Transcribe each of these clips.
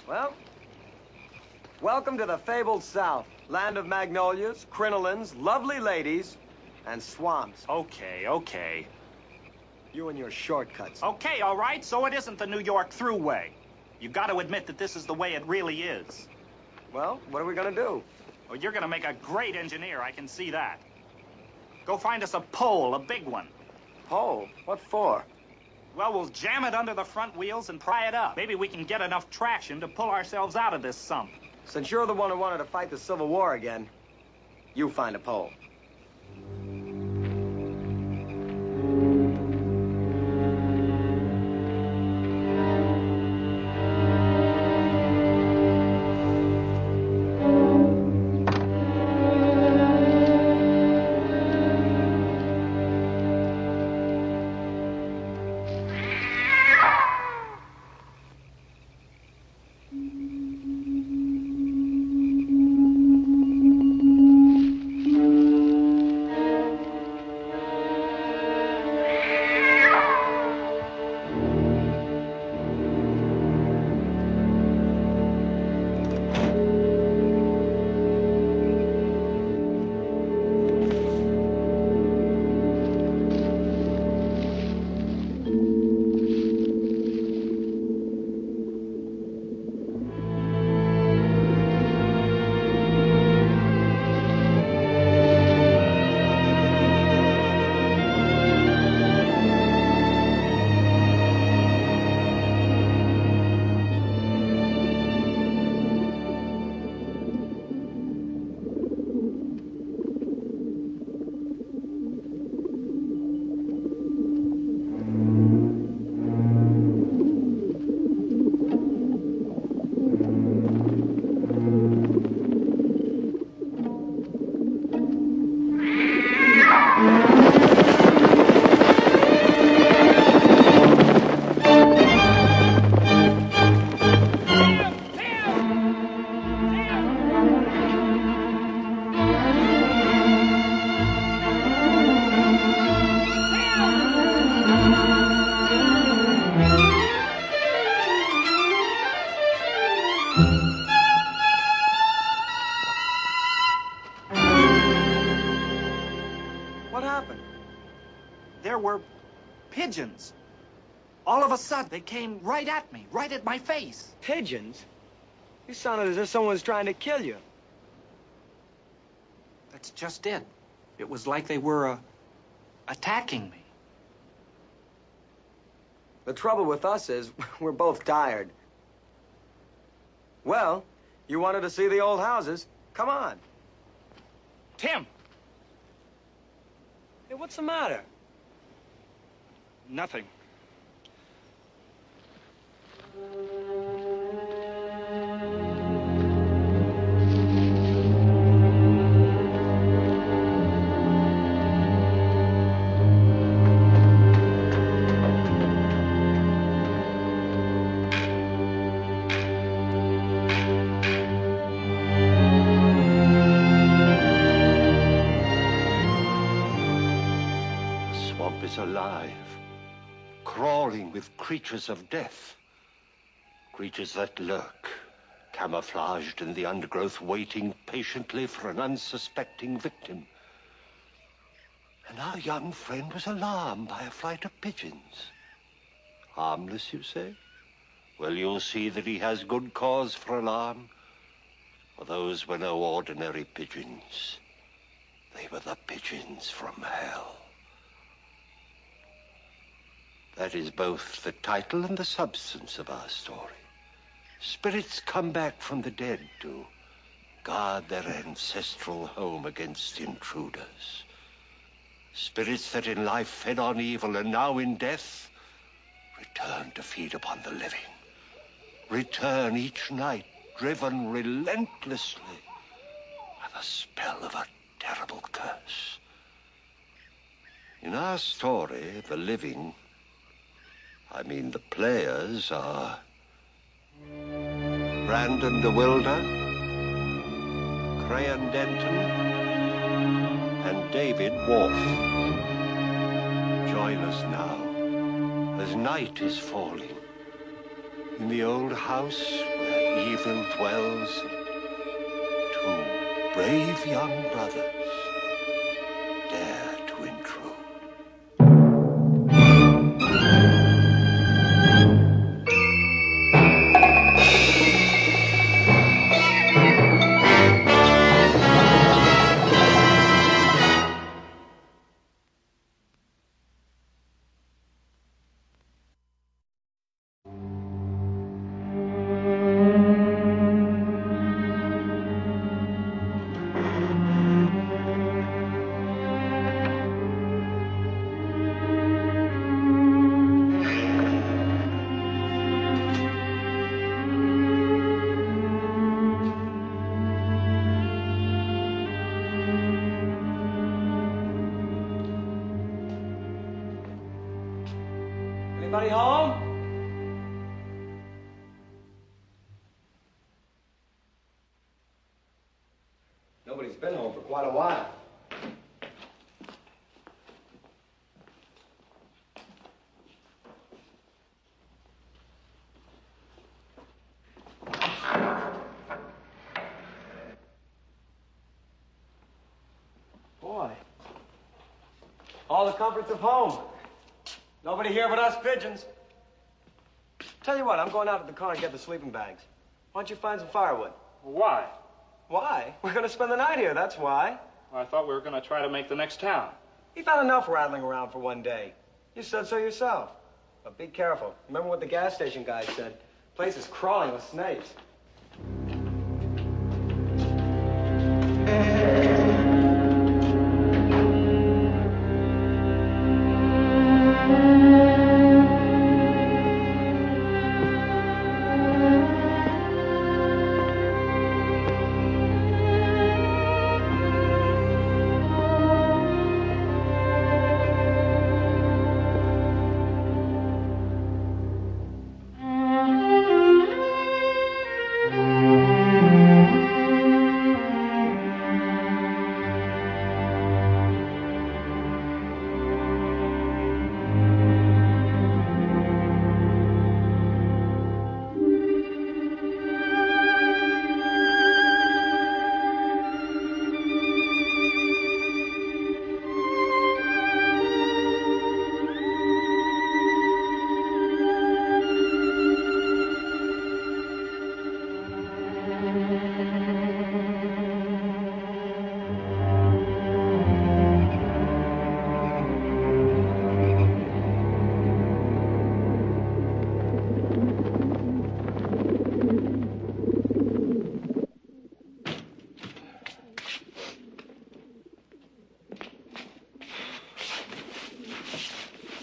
Well, welcome to the fabled South. Land of magnolias, crinolines, lovely ladies, and swamps. Okay. You and your shortcuts. Okay, all right, so it isn't the New York Thruway. You got to admit that this is the way it really is. Well, what are we gonna do? Well, you're going to make a great engineer, I can see that. Go find us a pole, a big one. Pole? What for? Well, we'll jam it under the front wheels and pry it up. Maybe we can get enough traction to pull ourselves out of this sump. Since you're the one who wanted to fight the Civil War again, you find a pole. What happened? There were pigeons. All of a sudden, they came right at me, right at my face. Pigeons? You sounded as if someone was trying to kill you. That's just it. It was like they were attacking me. The trouble with us is we're both tired. Well, you wanted to see the old houses. Come on. Tim! Hey, what's the matter? Nothing. Is alive, crawling with creatures of death. Creatures that lurk, camouflaged in the undergrowth, waiting patiently for an unsuspecting victim. And our young friend was alarmed by a flight of pigeons. Harmless, you say? Well, you'll see that he has good cause for alarm, for those were no ordinary pigeons. They were the pigeons from hell. That is both the title and the substance of our story. Spirits come back from the dead to guard their ancestral home against intruders. Spirits that in life fed on evil and now in death return to feed upon the living. Return each night, driven relentlessly by the spell of a terrible curse. In our story, the living, the players are Brandon DeWilder, Crayon Denton, and David Worf. Join us now as night is falling in the old house where evil dwells, two brave young brothers dare to intrude. Anybody home? Nobody's been home for quite a while. Boy. All the comforts of home. Nobody here but us pigeons. Tell you what, I'm going out to the car and get the sleeping bags. Why don't you find some firewood? Why? Why? We're going to spend the night here, that's why. Well, I thought we were going to try to make the next town. You've had enough rattling around for one day. You said so yourself. But be careful. Remember what the gas station guy said. The place is crawling with snakes.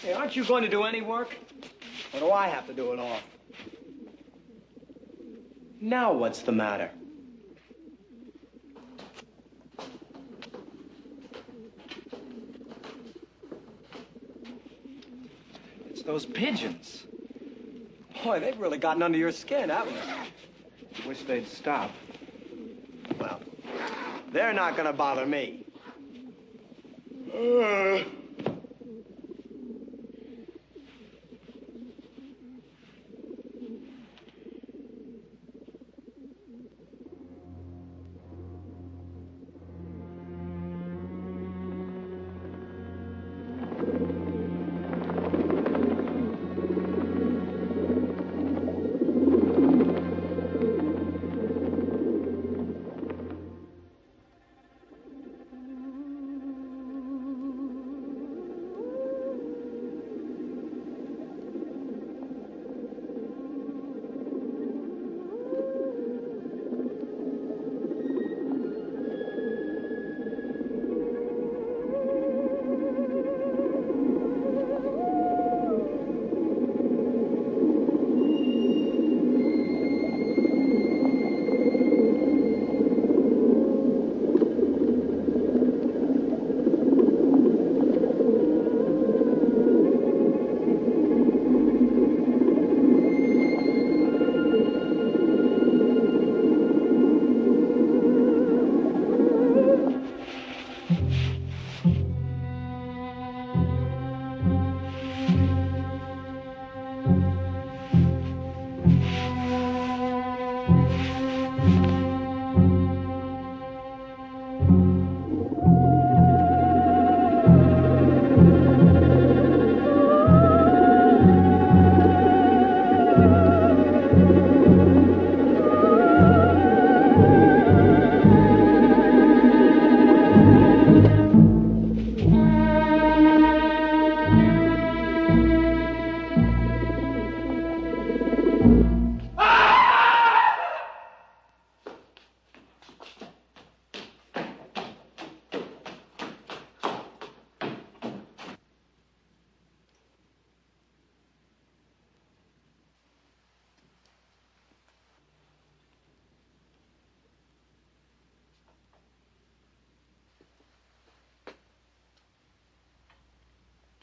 Hey, aren't you going to do any work? Or do I have to do it all? Now what's the matter? It's those pigeons. Boy, they've really gotten under your skin, haven't they? Wish they'd stop. Well, they're not going to bother me.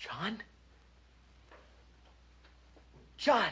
John? John!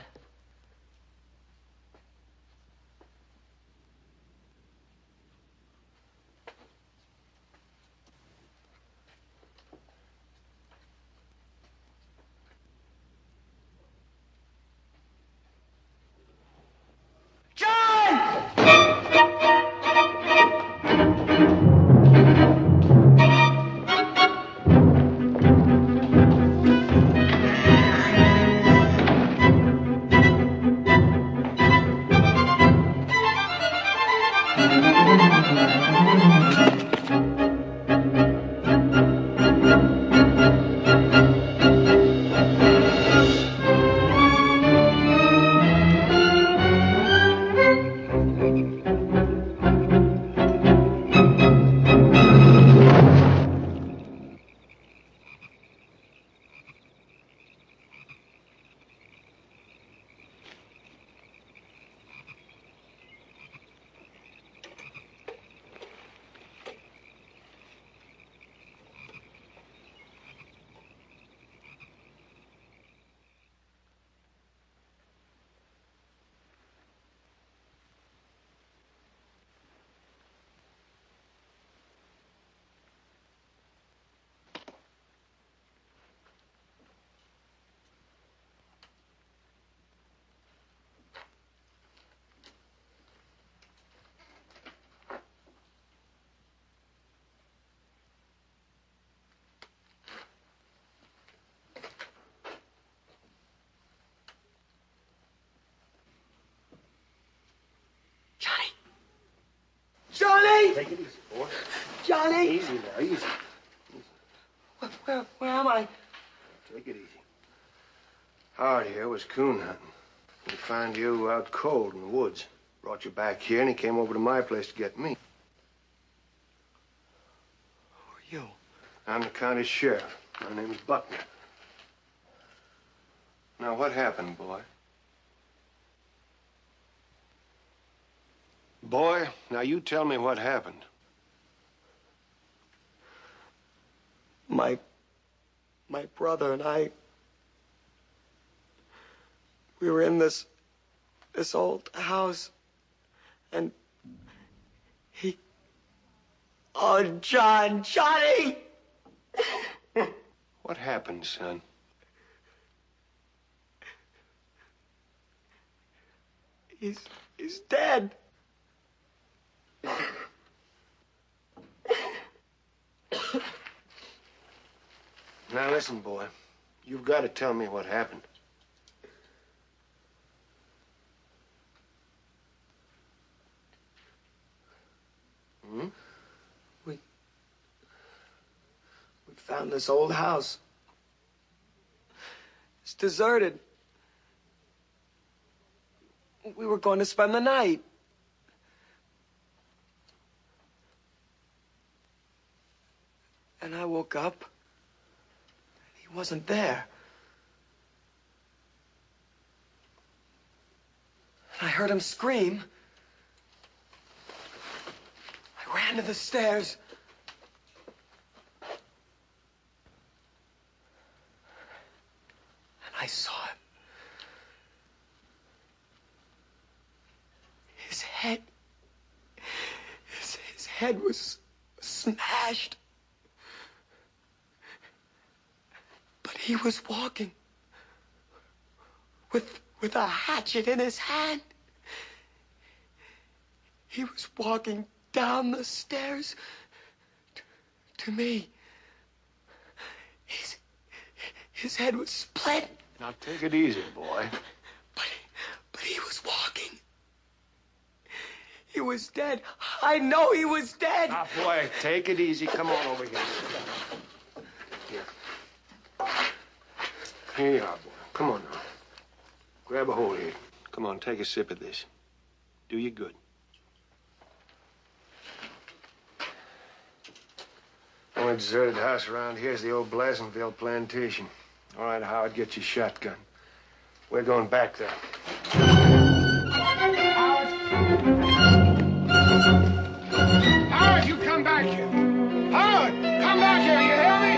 Johnny! Take it easy, boy. Johnny! Easy now, easy. Where am I? Take it easy. Howard here was coon hunting. He found you out cold in the woods. Brought you back here, and he came over to my place to get me. Who are you? I'm the county sheriff. My name's Buckner. Now, what happened, boy? Boy, now you tell me what happened. My brother and I, we were in this old house, and oh, Johnny! What happened, son? He's dead. Now listen, boy. You've got to tell me what happened. Hmm? We found this old house. It's deserted. We were going to spend the night. And I woke up. He wasn't there. And I heard him scream. I ran to the stairs. And I saw him. His head was smashed. But he was walking with a hatchet in his hand. He was walking down the stairs to me. His head was split. Now take it easy, boy. But he was walking. He was dead. I know he was dead. Now, boy, take it easy. Come on over here. Here you are, boy. Come on now. Grab a hold here. Come on, take a sip of this. Do you good. Only deserted house around here is the old Blasonville plantation. All right, Howard, get your shotgun. We're going back there. Howard, you come back here. Howard, come back here. You hear me?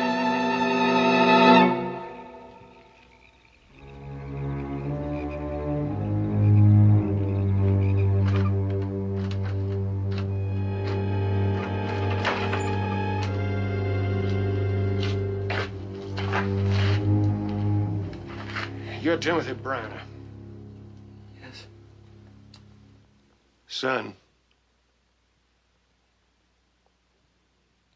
You're Timothy Branner. Yes. Son,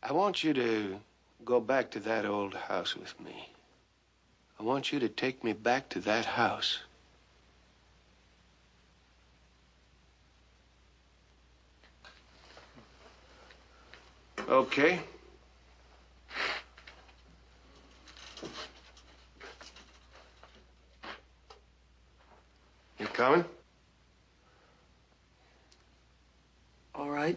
I want you to go back to that old house with me. I want you to take me back to that house. Okay. You coming? All right.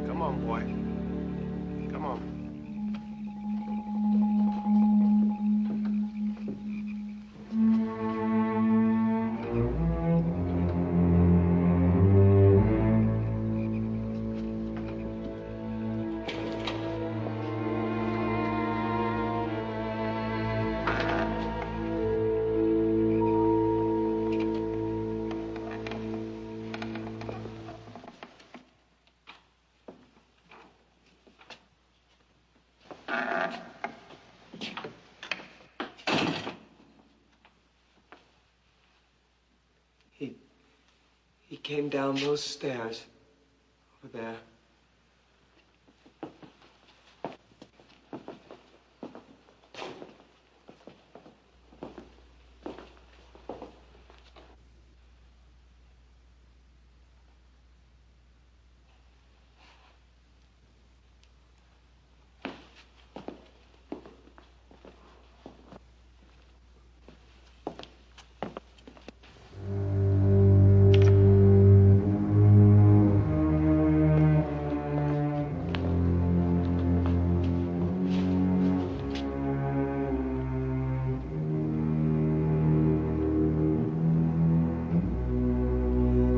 Come on, boy. Come on. He came down those stairs over there.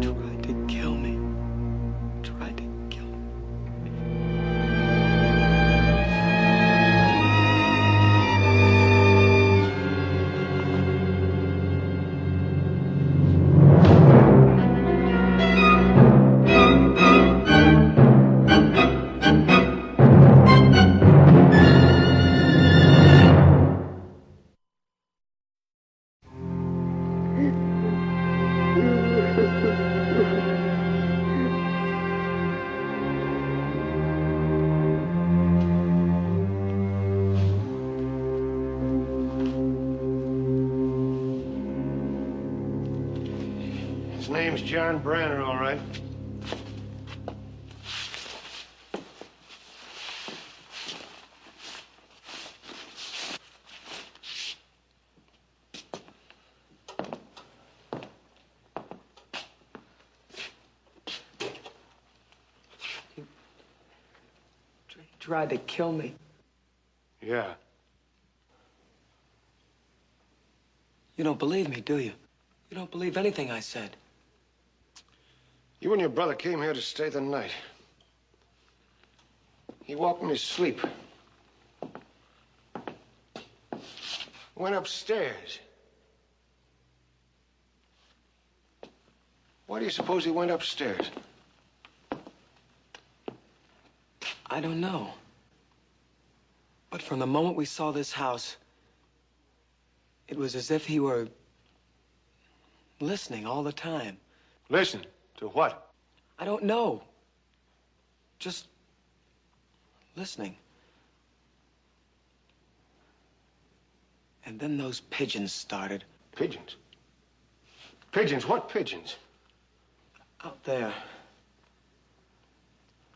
Tried to kill me. Tried to kill me. His name's John Branner, all right. Tried to kill me. Yeah. You don't believe me, do you? You don't believe anything I said. You and your brother came here to stay the night. He walked in his sleep. Went upstairs. Why do you suppose he went upstairs? I don't know. But from the moment we saw this house, it was as if he were listening all the time. Listen, to what? I don't know. Just listening. And then those pigeons started. Pigeons? Pigeons? What pigeons? Out there.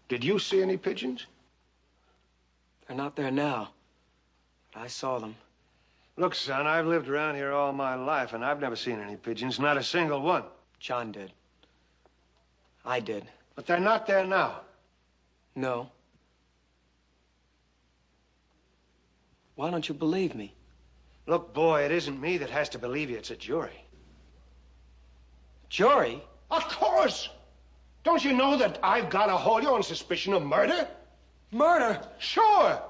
Did you see any pigeons? They're not there now. But I saw them. Look, son, I've lived around here all my life, and I've never seen any pigeons, not a single one. John did. I did. But they're not there now. No. Why don't you believe me? Look, boy, it isn't me that has to believe you. It's a jury. Jury? Of course. Don't you know that I've got to hold you on suspicion of murder? Murder? Sure.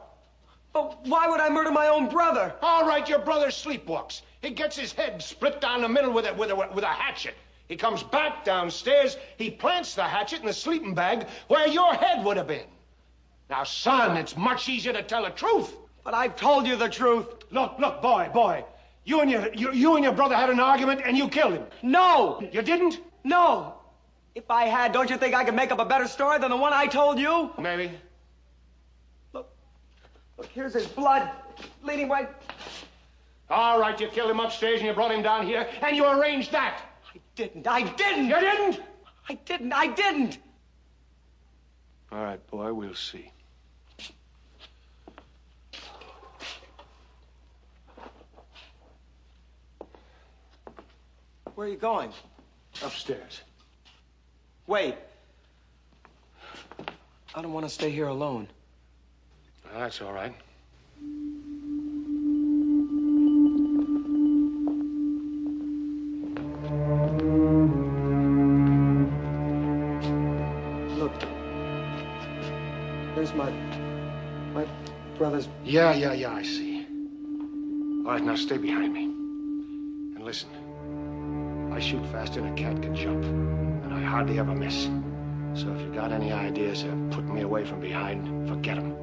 But why would I murder my own brother? All right, your brother sleepwalks. He gets his head split down the middle with a hatchet. He comes back downstairs. He plants the hatchet in the sleeping bag where your head would have been. Now, son, it's much easier to tell the truth. But I've told you the truth. Look, boy. You and your brother had an argument, and you killed him. No. You didn't? No. If I had, don't you think I could make up a better story than the one I told you? Maybe. Look, here's his blood leading right... All right, you killed him upstairs, and you brought him down here, and you arranged that. I didn't. I didn't. You didn't? I didn't. All right, boy, we'll see. Where are you going? Upstairs. Wait. I don't want to stay here alone. That's all right. Look. There's my brother's... Yeah, I see. All right, now stay behind me. And listen. I shoot faster than a cat can jump, and I hardly ever miss. So if you got any ideas of putting me away from behind, forget them.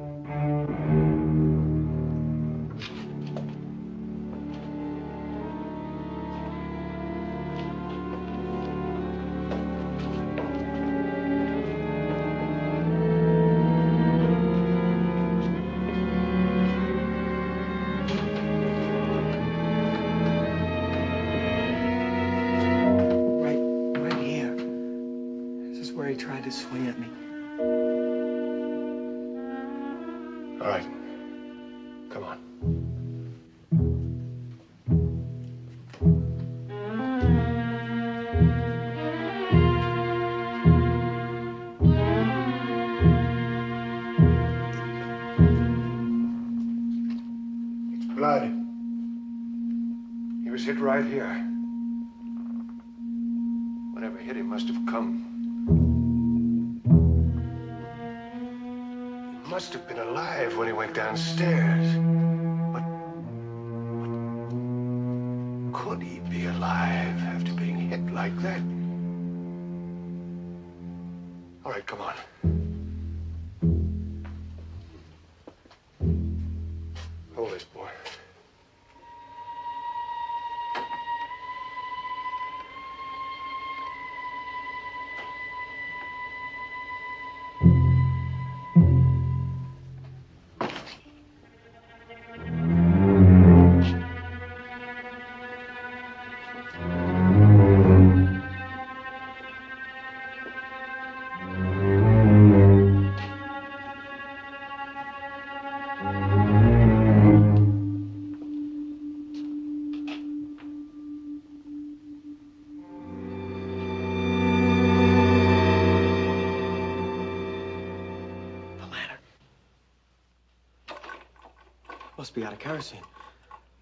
Where he tried to swing at me. All right. Come on. It's blood. He was hit right here. Whatever hit him must have come. Must have been alive when he went downstairs. But could he be alive after being hit like that? All right, come on. Hold this, boy. Must be out of kerosene.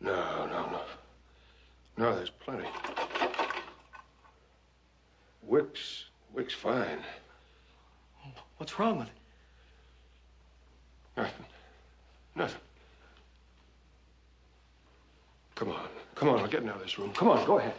No, there's plenty. Wick's fine. What's wrong with it? Nothing. Come on, I'll get out of this room. Come on, go ahead.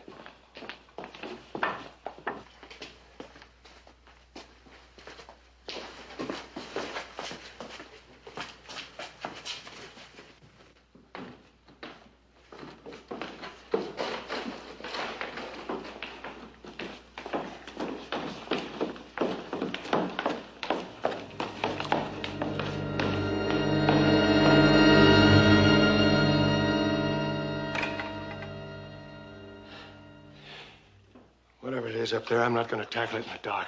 Whatever it is up there, I'm not going to tackle it in the dark.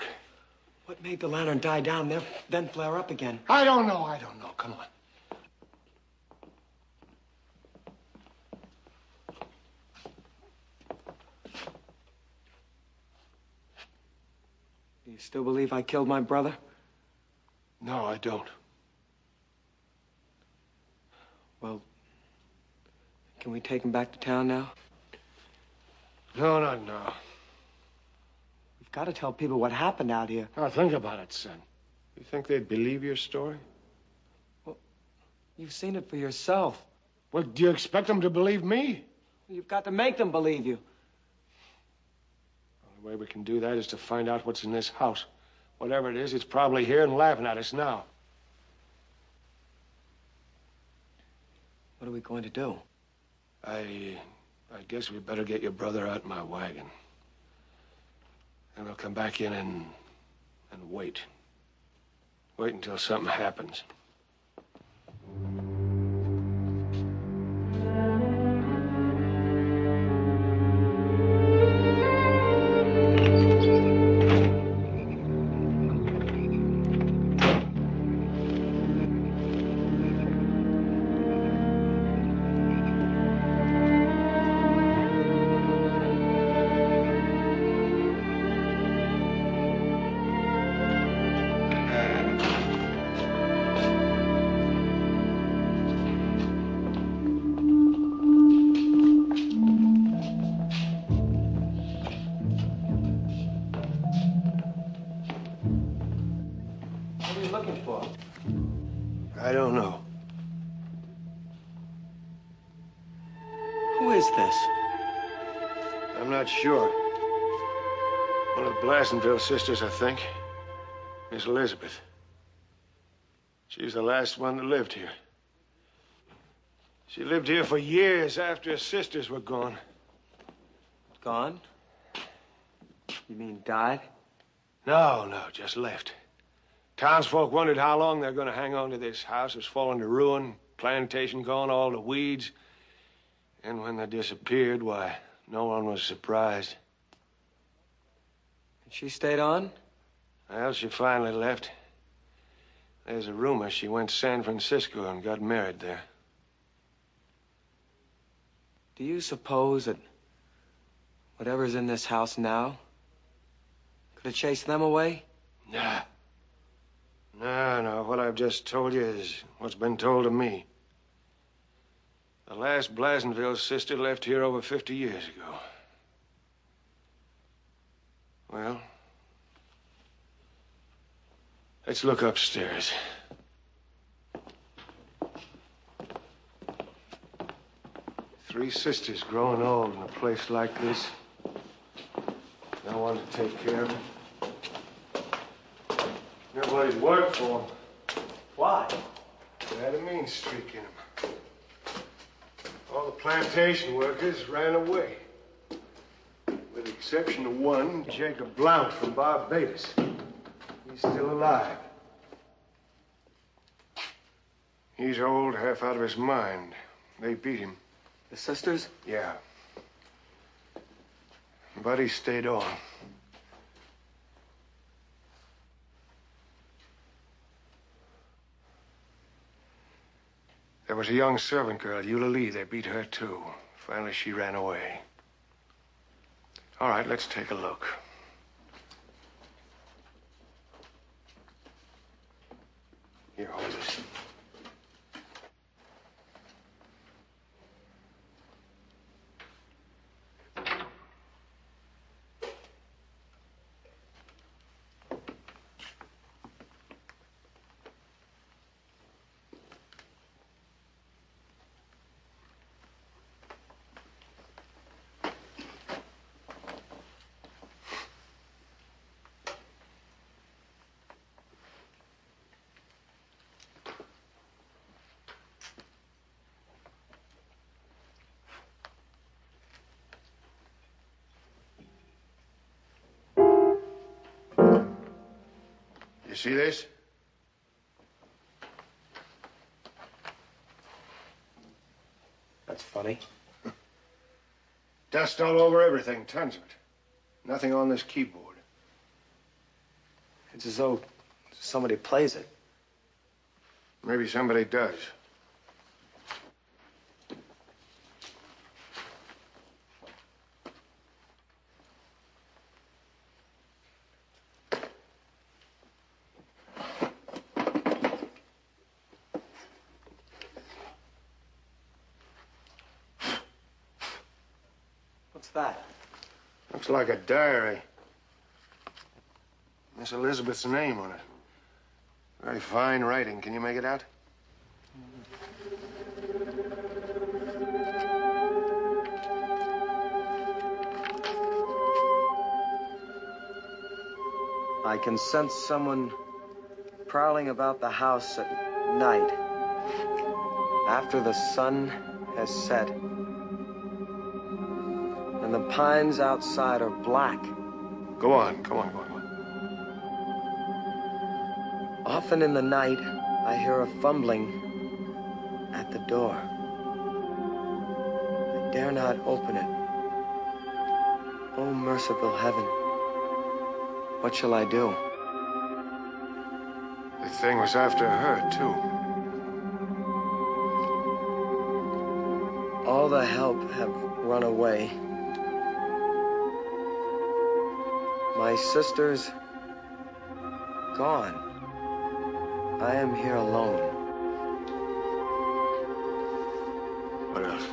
What made the lantern die down there, then flare up again? I don't know. Come on. You still believe I killed my brother? No, I don't. Well, can we take him back to town now? No, not now. We've got to tell people what happened out here. Now, think about it, son. You think they'd believe your story? Well, you've seen it for yourself. Well, do you expect them to believe me? You've got to make them believe you. The only way we can do that is to find out what's in this house. Whatever it is, it's probably here and laughing at us now. What are we going to do? I guess we better get your brother out in my wagon. And we'll come back in and wait. Wait until something happens. What are you looking for? I don't know. Who is this? I'm not sure. One of the Blassenville sisters, I think. Miss Elizabeth. She's the last one that lived here. She lived here for years after her sisters were gone. Gone? You mean died? No, just left. Townsfolk wondered how long they're going to hang on to this house. It's fallen to ruin, plantation gone, all the weeds. And when they disappeared, why, no one was surprised. And she stayed on? Well, she finally left. There's a rumor she went to San Francisco and got married there. Do you suppose that whatever's in this house now could have chased them away? Nah. No. What I've just told you is what's been told to me. The last Blassenville sister left here over 50 years ago. Well, let's look upstairs. Three sisters growing old in a place like this. No one to take care of them. Nobody's worked for them. Why? They had a mean streak in them. All the plantation workers ran away. With the exception of one, Jacob Blount from Barbados. He's still alive. He's old, half out of his mind. They beat him. The sisters? Yeah. But he stayed on. There was a young servant girl, Eulalie. They beat her, too. Finally, she ran away. All right, let's take a look. Here, hold this. You see this? That's funny. Dust all over everything, tons of it. Nothing on this keyboard. It's as though somebody plays it. Maybe somebody does. What's that? Looks like a diary. Miss Elizabeth's name on it. Very fine writing. Can you make it out? I can sense someone prowling about the house at night, after the sun has set, and the pines outside are black. Go on. Often in the night, I hear a fumbling at the door. I dare not open it. Oh, merciful heaven, what shall I do? The thing was after her, too. All the help have run away. My sister's gone. I am here alone. What else?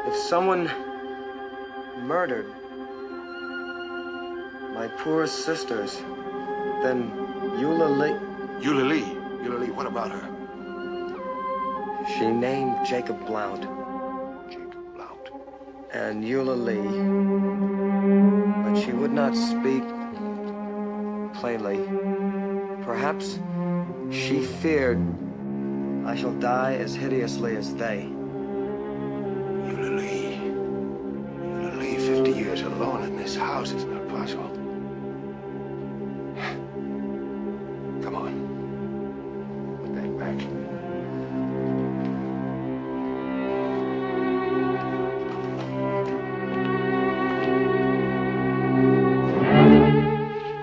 If someone murdered my poor sisters, then Eulalie... Eulalie, what about her? She named Jacob Blount. Jacob Blount. And Eulalie. But she would not speak plainly. Perhaps she feared I shall die as hideously as they. Eulalie, 50 years alone in this house is not possible. Come on. Put that back.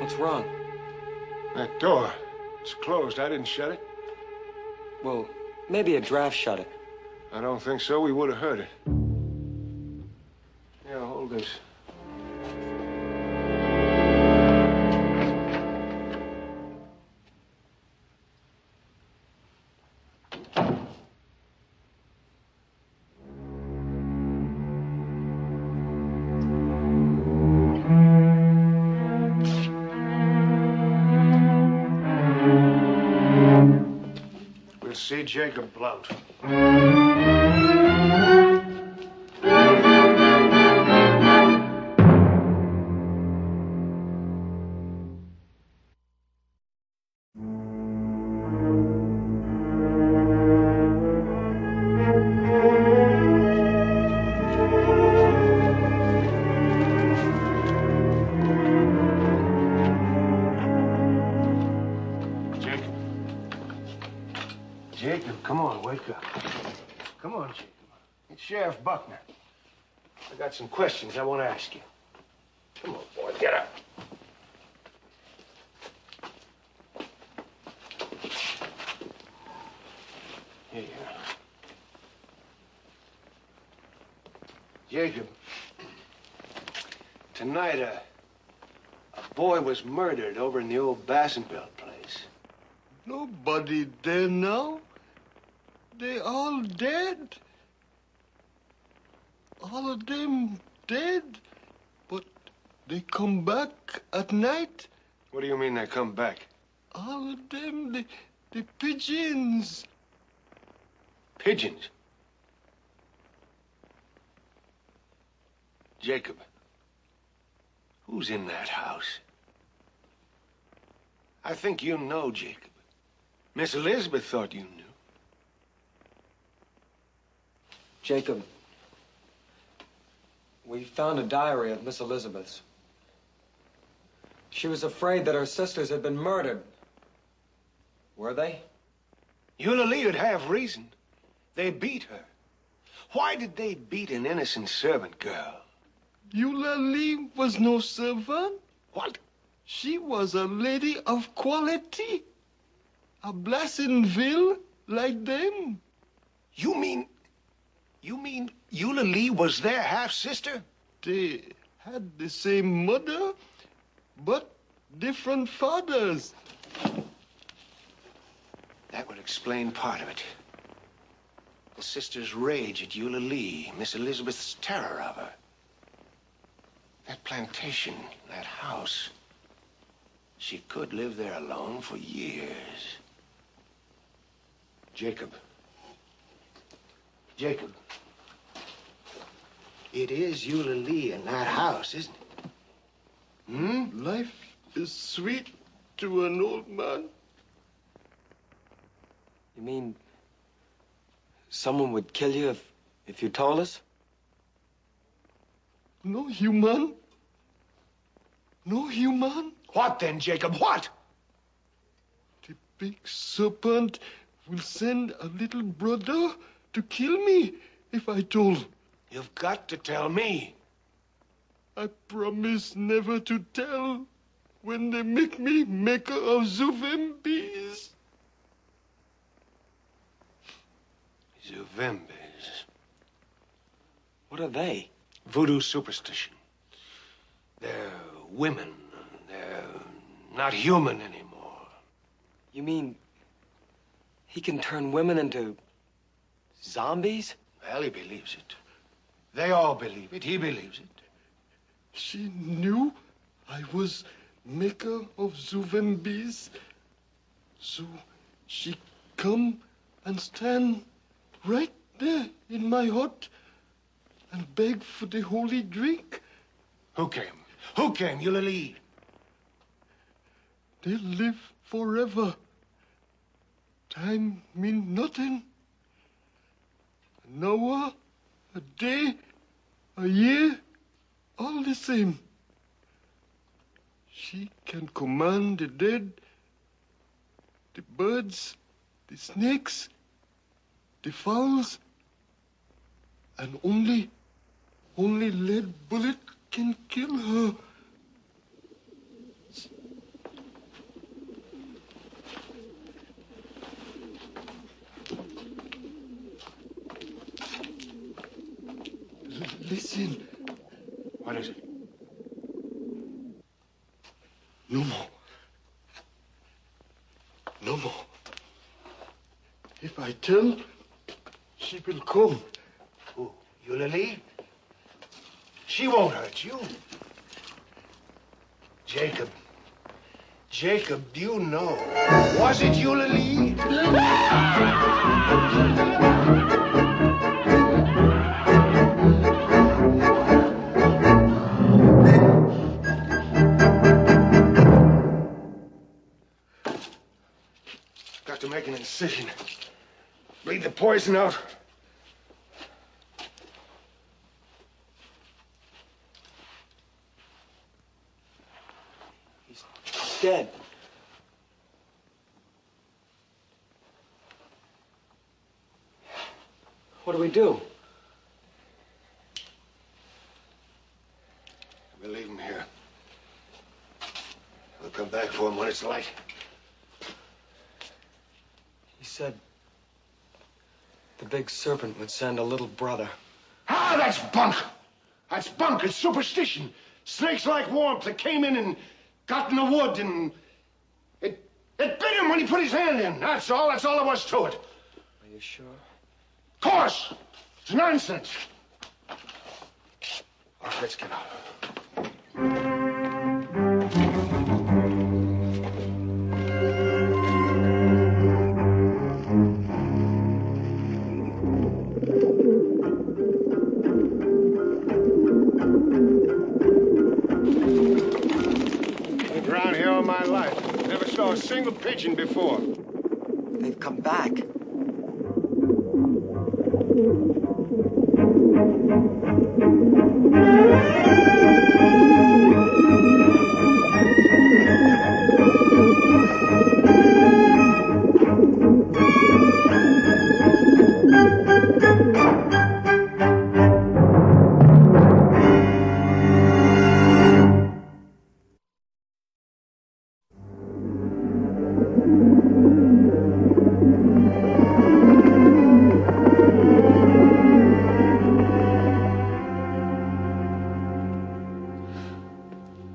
What's wrong? That door. It's closed. I didn't shut it. Well, maybe a draft shut it. I don't think so. We would have heard it. Yeah, hold this. We'll see Jacob Blount. Jacob, come on, wake up. Come on, Jacob. It's Sheriff Buckner. I got some questions I want to ask you. Come on, boy, get up. Here you are. Jacob, tonight a boy was murdered over in the old Bassenbelt place. Nobody there now. They all dead. All of them dead. But they come back at night. What do you mean they come back? All of them, the pigeons. Pigeons? Jacob, who's in that house? I think you know, Jacob. Miss Elizabeth thought you knew. Jacob, we found a diary of Miss Elizabeth's. She was afraid that her sisters had been murdered. Were they? Eulalie would have reason. They beat her. Why did they beat an innocent servant girl? Eulalie was no servant. What? She was a lady of quality. A Blassonville like them. You mean Eulalie was their half-sister? They had the same mother, but different fathers. That would explain part of it. The sister's rage at Eulalie, Miss Elizabeth's terror of her. That plantation, that house. She could live there alone for years. Jacob. Jacob. It is Eulalie in that house, isn't it? Hmm? Life is sweet to an old man. You mean someone would kill you if you told us? No human. No human. What then, Jacob? What? The big serpent will send a little brother to kill me if I told. You've got to tell me. I promise never to tell when they make me maker of Zuvembis. Zuvembis. What are they? Voodoo superstition. They're women. They're not human anymore. You mean he can turn women into zombies? Well, he believes it. They all believe it. He believes it. She knew I was maker of Zuvembis. So she come and stand right there in my hut and beg for the holy drink. Who came? Who came? Eulalie. They live forever. Time mean nothing. An hour, a day, a year, all the same. She can command the dead, the birds, the snakes, the fowls, and only lead bullet can kill her. Listen. What is it? No more. No more. If I tell, she will come. Who? Eulalie? She won't hurt you. Jacob. Jacob, do you know? Was it Eulalie? Got to make an incision. Bleed the poison out. He's dead. What do we do? We'll leave him here. We'll come back for him when it's light. He said the big serpent would send a little brother. Ah, that's bunk. That's bunk. It's superstition. Snakes like warmth. It came in and got in the wood and it bit him when he put his hand in. That's all. That's all there was to it. Are you sure? Of course. It's nonsense. All right, let's get out. Lived around here all my life. Never saw a single pigeon before. They've come back.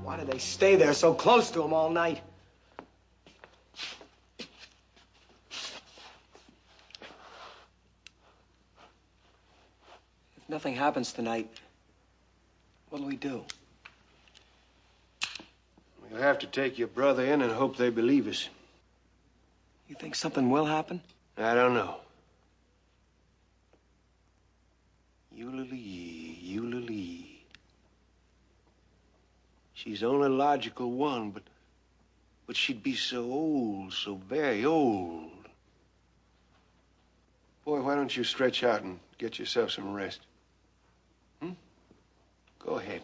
Why did they stay there so close to him all night? If nothing happens tonight, what'll we do? We'll have to take your brother in and hope they believe us. You think something will happen? I don't know. Eulalie. She's the only logical one, but she'd be so old, so very old. Boy, why don't you stretch out and get yourself some rest? Go ahead.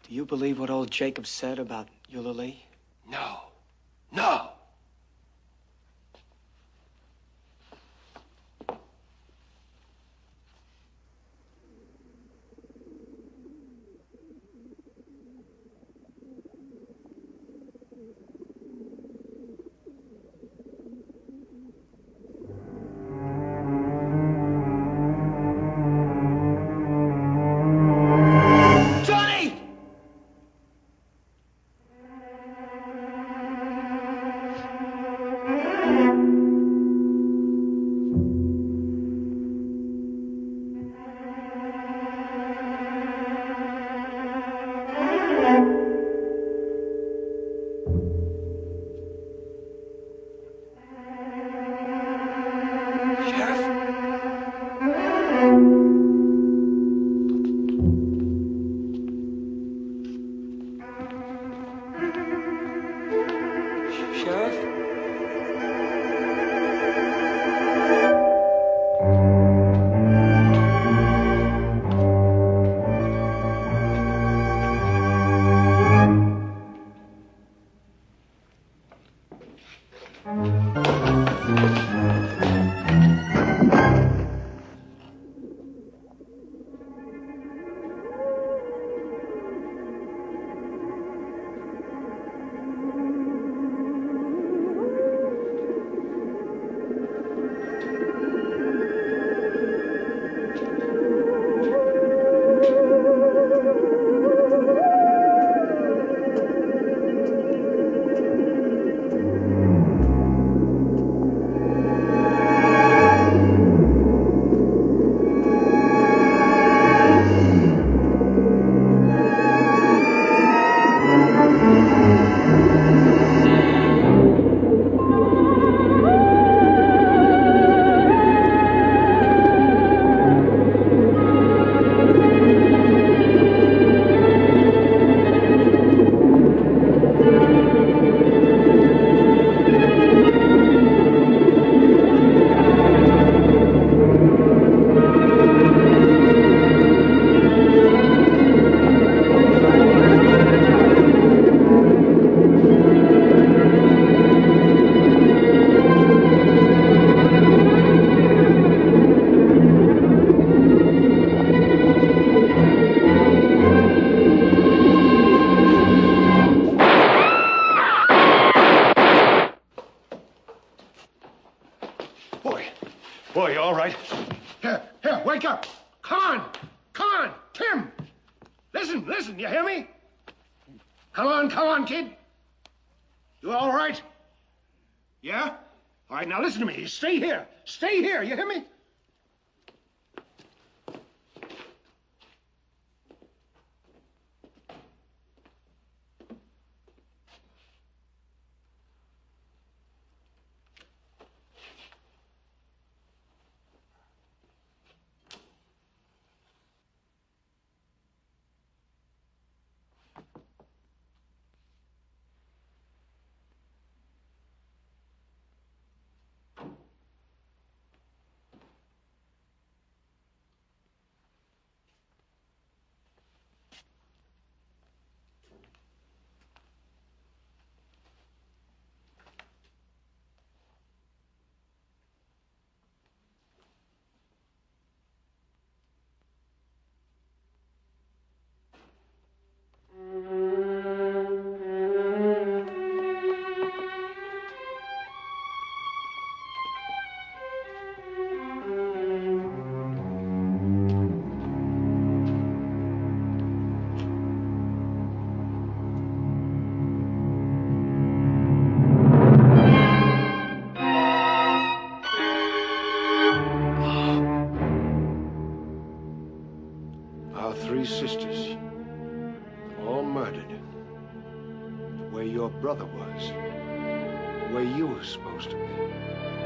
Do you believe what old Jacob said about Eulalie? No. No. Sheriff? Boy, you all right? Here, wake up. Come on, Tim. Listen, you hear me? Come on, kid. You all right? Yeah? All right, now listen to me. Stay here, you hear me? three sisters, all murdered. The way your brother was. The way you were supposed to be.